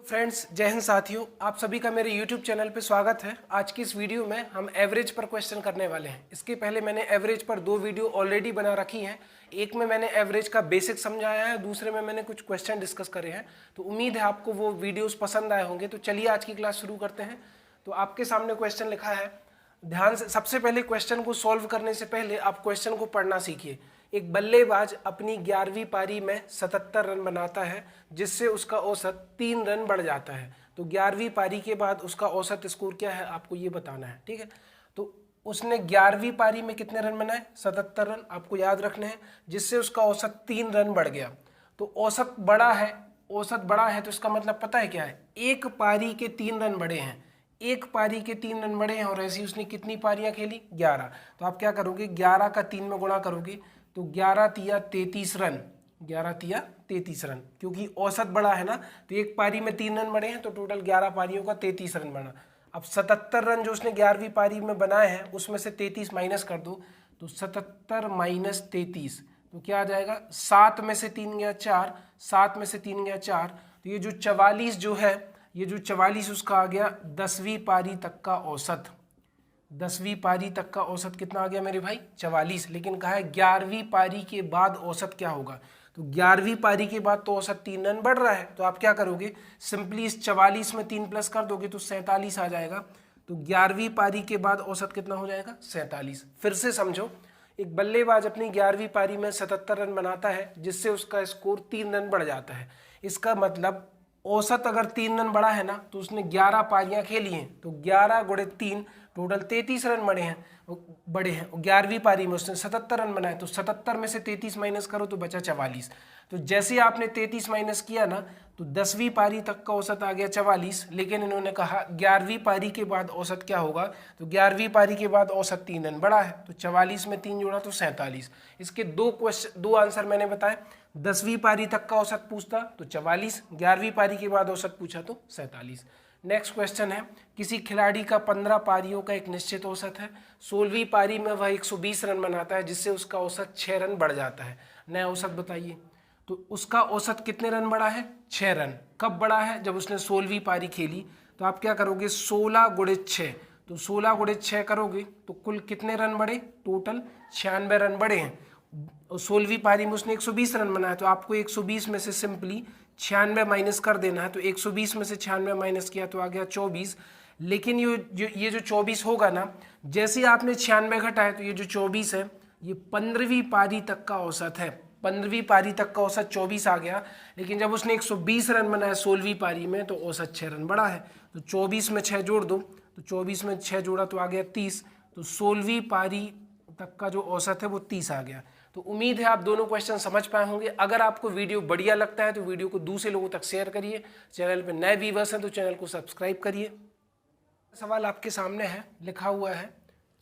Friends, जय हिंद साथियों, आप सभी का मेरे YouTube चैनल पे स्वागत है। आज की इस वीडियो में हम एवरेज पर क्वेश्चन करने वाले हैं। इसके पहले मैंने एवरेज पर 2 वीडियो ऑलरेडी बना रखी हैं। एक में मैंने एवरेज का बेसिक समझाया है, दूसरे में मैंने कुछ क्वेश्चन डिस्कस करे हैं। तो उम्मीद है आपको वो वीडियोस पसंद आए होंगे। तो चलिए आज की क्लास शुरू करते हैं। तो आपके सामने क्वेश्चन लिखा है, ध्यान से सबसे पहले क्वेश्चन को सॉल्व करने से पहले आप क्वेश्चन को पढ़ना सीखिए। एक बल्लेबाज अपनी 11वीं पारी में 77 रन बनाता है, जिससे उसका औसत 3 रन बढ़ जाता है। तो 11वीं पारी के बाद उसका औसत स्कोर क्या है, आपको ये बताना है। ठीक है, तो उसने 11वीं पारी में कितने रन बनाए, 77 रन आपको याद रखने हैं, जिससे उसका औसत 3 रन बढ़ गया। तो औसत बड़ा है, औसत बड़ा है तो इसका मतलब पता है क्या है, एक पारी के 3 रन बढ़े हैं। एक पारी के 3 रन बढ़े हैं और ऐसी उसने कितनी पारियां खेली, 11। तो आप क्या करोगे, 11 का 3 में गुणा करोगे तो 11 तिया 33 रन, 11 तिया 33 रन, क्योंकि औसत बड़ा है ना। तो एक पारी में 3 रन बढ़े हैं तो टोटल 11 पारियों का 33 रन बना। अब 77 रन जो उसने 11वीं पारी में बनाए हैं उसमें से 33 माइनस कर दो, तो 77 माइनस 33 तो क्या आ जाएगा, 7 में से 3 गया 4, 7 में से 3 गया 4, तो ये जो 44 जो है, ये जो 44 उसका आ गया 10वीं पारी तक का औसत। 10वीं पारी तक का औसत कितना आ गया मेरे भाई, 44। लेकिन कहा है 11वीं पारी के बाद औसत क्या होगा, तो 11वीं पारी के बाद तो औसत 3 रन बढ़ रहा है। तो आप क्या करोगे, सिंपली इस 44 में 3 प्लस कर दोगे तो 47 आ जाएगा। तो 11वीं पारी के बाद औसत कितना हो जाएगा, 47। फिर से समझो, एक बल्लेबाज अपनी 11वीं पारी में 77 रन बनाता है, जिससे उसका स्कोर 3 रन बढ़ जाता है। इसका मतलब औसत अगर 3 रन बढ़ा है ना, तो उसने 11 पारियां खेली हैं, तो 11 गुणे 3 टोटल 33 रन बड़े हैं। 11वीं पारी में उसने 77 रन बनाए, तो 77 में से 33 माइनस करो तो बचा 44। तो जैसे ही आपने 33 माइनस किया ना, तो 10वीं पारी तक का औसत आ गया 44। लेकिन इन्होंने कहा 11वीं पारी के बाद औसत क्या होगा, तो 11वीं पारी के बाद औसत 3 रन बढ़ा है, तो 44 में 3 जोड़ा तो 47। इसके दो आंसर मैंने बताए। 10वीं पारी तक का औसत पूछता तो 44, 11वीं पारी के बाद औसत पूछा तो 47। नेक्स्ट क्वेश्चन है, किसी खिलाड़ी का 15 पारियों का एक निश्चित औसत है। 16वीं पारी में वह 120 रन बनाता है, जिससे उसका औसत 6 रन बढ़ जाता है। नया औसत बताइए। तो उसका औसत कितने रन बढ़ा है, 6 रन। कब बढ़ा है, जब उसने 16वीं पारी खेली। तो आप क्या करोगे, 16 गुणे 6, तो 16 गुणे 6 करोगे तो कुल कितने रन बढ़े, टोटल 96 रन बढ़े हैं। 16वीं पारी में उसने 120 रन बनाया, तो आपको 120 में से सिंपली 96 माइनस कर देना है। तो 120 में से 96 माइनस किया तो आ गया 24। लेकिन ये जो 24 होगा ना, जैसे ही आपने 96 घटाए तो ये जो 24 है, ये 15वीं पारी तक का औसत है। 15वीं पारी तक का औसत 24 आ गया। लेकिन जब उसने 120 रन बनाया 16वीं पारी में, तो औसत 6 रन बढ़ा है। तो 24 में 6 जोड़ दो, तो 24 में 6 जोड़ा तो आ गया 30। तो 16वीं पारी तक का जो औसत है वो 30 आ गया। तो उम्मीद है आप दोनों क्वेश्चन समझ पाए होंगे। अगर आपको वीडियो बढ़िया लगता है तो वीडियो को दूसरे लोगों तक शेयर करिए। चैनल पे नए व्यूअर्स हैं तो चैनल को सब्सक्राइब करिए। सवाल आपके सामने है, लिखा हुआ है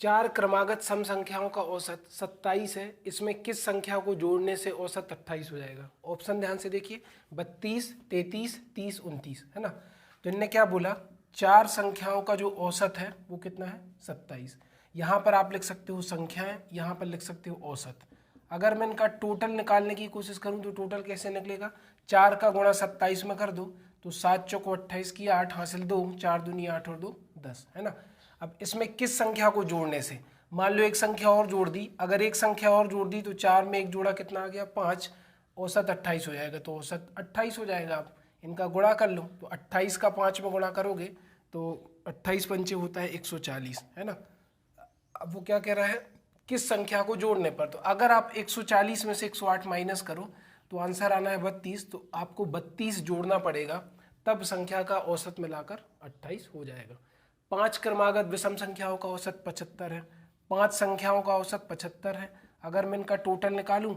4 क्रमागत सम संख्याओं का औसत 27 है, इसमें किस संख्या को जोड़ने से औसत 28 हो जाएगा। ऑप्शन ध्यान से देखिए, 32, 33, 30, 29, है ना। तो इनने क्या बोला, 4 संख्याओं का जो औसत है वो कितना है, 27। यहाँ पर आप लिख सकते हो संख्याएं, यहाँ पर लिख सकते हो औसत। अगर मैं इनका टोटल निकालने की कोशिश करूं तो टोटल कैसे निकलेगा, 4 का गुणा 27 में कर दो तो 7 चौको 28 की 8 हासिल 2, 4 दूनी 8 और 2 10, है ना। अब इसमें किस संख्या को जोड़ने से, मान लो एक संख्या और जोड़ दी, अगर एक संख्या और जोड़ दी तो 4 में एक जोड़ा कितना आ गया, 5, औसत 28 हो जाएगा। तो औसत 28 हो जाएगा। आप इनका गुणा कर लो, तो 28 का 5 में गुणा करोगे तो 28 पंचे होता है 140, है ना। अब वो क्या कह रहा है, किस संख्या को जोड़ने पर। तो अगर आप 140 में से 108 माइनस करो तो आंसर आना है 32। तो आपको 32 जोड़ना पड़ेगा, तब संख्या का औसत मिलाकर 28 हो जाएगा। 5 क्रमागत विषम संख्याओं का औसत 75 है। 5 संख्याओं का औसत 75 है। अगर मैं इनका टोटल निकालूं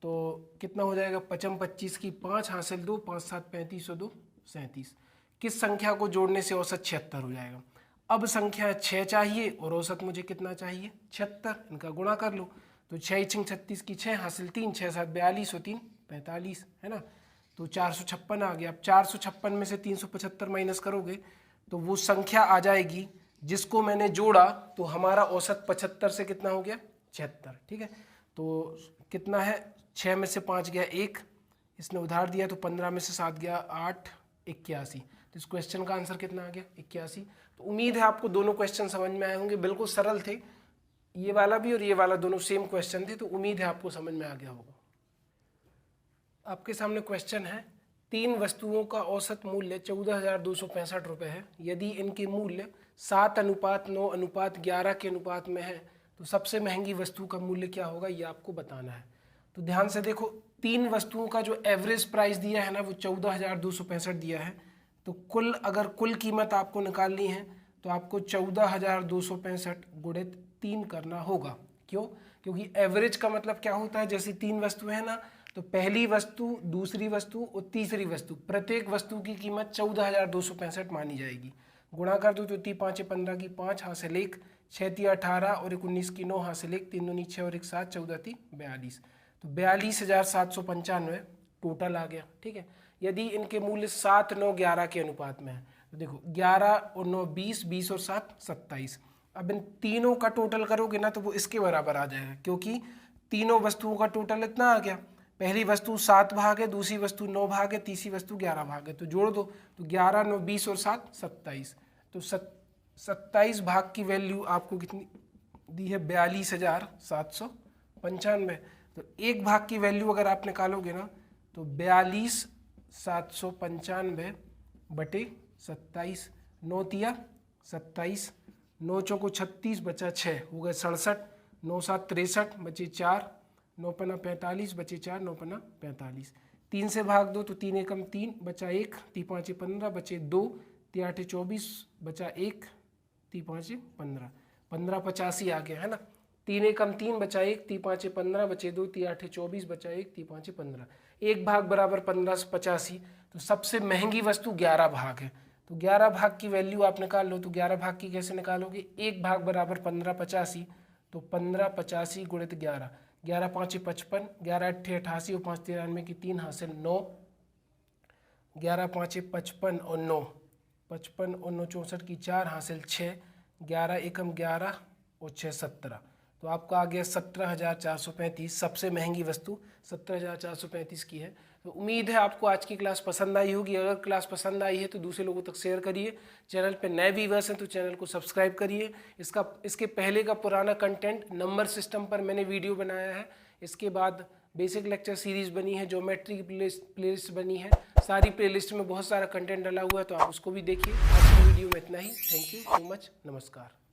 तो कितना हो जाएगा, 55 25 की 5 हासिल 2, 5 7 35 और 2 37। किस संख्या को जोड़ने से औसत 76 हो जाएगा। अब संख्या 6 चाहिए और औसत मुझे कितना चाहिए, 76। इनका गुणा कर लो, तो 6 छिंग 36 की 6 हासिल 3, 6 7 42 और 3 45, है ना। तो 456 आ गया। अब 456 में से 375 माइनस करोगे तो वो संख्या आ जाएगी जिसको मैंने जोड़ा, तो हमारा औसत 75 से कितना हो गया, 76। ठीक है, तो कितना है, 6 में से 5 गया 1, इसने उधार दिया तो 15 में से 7 गया 8, 81। तो इस क्वेश्चन का आंसर कितना आ गया 81। तो उम्मीद है आपको दोनों क्वेश्चन समझ में आए होंगे, बिल्कुल सरल थे, ये वाला भी और ये वाला दोनों सेम क्वेश्चन थे, तो उम्मीद है आपको समझ में आ गया होगा। आपके सामने क्वेश्चन है, 3 वस्तुओं का औसत मूल्य 14,265 रुपये है। यदि इनके मूल्य 7:9:11 के अनुपात में है तो सबसे महंगी वस्तु का मूल्य क्या होगा, ये आपको बताना है। तो ध्यान से देखो, 3 वस्तुओं का जो एवरेज प्राइस दिया है ना वो 14,265 दिया है। तो अगर कुल कीमत आपको निकालनी है तो आपको 14,265 गुणित 3 करना होगा। क्यों? क्योंकि एवरेज का मतलब क्या होता है, जैसे 3 वस्तुएं हैं ना, तो पहली वस्तु, दूसरी वस्तु और तीसरी वस्तु, प्रत्येक वस्तु की कीमत 14,265 मानी जाएगी। गुणा कर दो तो 3 5 15 की 5 हासिल 1, 6 3 18 और 1 19 की 9 हासिल 1, 3 2 6 और 1 7, 14 3 42। तो 42,795 टोटल आ गया। ठीक है, यदि इनके मूल्य 7 9 11 के अनुपात में है तो देखो 11 और 9 20, 20 और 7 27। अब इन तीनों का टोटल करोगे ना तो वो इसके बराबर आ जाएगा, क्योंकि तीनों वस्तुओं का टोटल इतना आ गया। पहली वस्तु 7 भाग है, दूसरी वस्तु 9 भाग है, तीसरी वस्तु 11 भाग है, तो जोड़ दो तो 11 9 20 और 7 27। तो 27 भाग की वैल्यू आपको कितनी दी है, 42,795। तो एक भाग की वैल्यू अगर आप निकालोगे ना तो 42,795 बटे 27, 9 तिया 27, 9 चौको 36 बचा 6 हो गए 67, 9 7 63 बचे 4, 9 पन्ना 45 बचे 4, 9 पन्ना 45। 3 से भाग दो तो 3 एकम 3 बचा 1, 3 5 15 बचे 2, 3 8 24 बचा 1, 3 5 15, 15 85 आ गया है ना। 3 एकम 3 बचा 1, 3 5 15 बचे 2, 3 8 24 बचा 1, 3 5 15, एक भाग बराबर 15 से 85। तो सबसे महंगी वस्तु 11 भाग है, तो 11 भाग की वैल्यू आप निकाल लो। तो 11 भाग की कैसे निकालोगे, एक भाग बराबर 15 85, तो 15 85 गुणित 11, 11 5 55, 11 8 88 और 5 93 की 3 हासिल 9, 11 5 55 और 9, 55 और 9 64 की 4 हासिल 6, 11 एकम 11 और 6 17। तो आपका आ गया 17,435, सबसे महंगी वस्तु 17,435 की है। तो उम्मीद है आपको आज की क्लास पसंद आई होगी। अगर क्लास पसंद आई है तो दूसरे लोगों तक शेयर करिए। चैनल पे नए व्यूअर्स हैं तो चैनल को सब्सक्राइब करिए। इसके पहले का पुराना कंटेंट नंबर सिस्टम पर मैंने वीडियो बनाया है। इसके बाद बेसिक लेक्चर सीरीज बनी है, ज्योमेट्री की प्लेलिस्ट बनी है, सारी प्लेलिस्ट में बहुत सारा कंटेंट डाला हुआ है, तो आप उसको भी देखिए। आज की वीडियो में इतना ही। थैंक यू सो मच, नमस्कार।